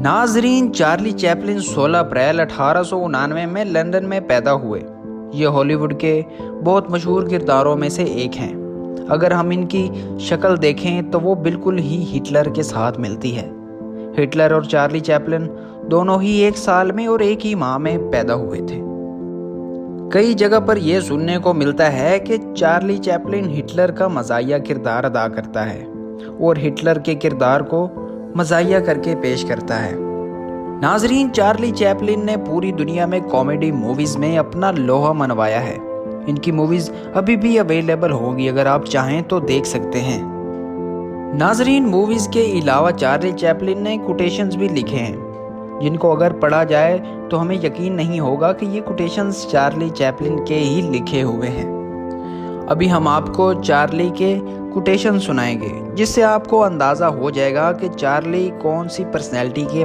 नाजरीन, Charlie Chaplin 16 अप्रैल 1899 में London में पैदा हुए। ये हॉलीवुड के बहुत मशहूर किरदारों में से एक हैं। अगर हम इनकी शक्ल देखें तो वो बिल्कुल ही हिटलर के साथ मिलती है। हिटलर और चार्ली चैपलिन दोनों ही एक साल में और एक ही माह में पैदा हुए थे। कई जगह पर यह सुनने को मिलता है कि चार्ली चैपलिन हिटलर का मज़ाहिया किरदार अदा करता है और हिटलर के किरदार को मज़ाहिया करके पेश करता है। नाजरीन, चार्ली चैपलिन ने पूरी दुनिया में कॉमेडी मूवीज़ में अपना लोहा मनवाया है। इनकी मूवीज़ अभी भी अवेलेबल होंगी, अगर आप चाहें तो देख सकते हैं। नाजरीन, मूवीज़ के अलावा चार्ली चैपलिन ने कोटेशंस भी लिखे हैं, जिनको अगर पढ़ा जाए तो हमें यकीन नहीं होगा कि ये कोटेशंस चार्ली चैपलिन के ही लिखे हुए हैं। अभी हम आपको चार्ली के कोटेशन सुनाएंगे, जिससे आपको अंदाज़ा हो जाएगा कि चार्ली कौन सी पर्सनैलिटी के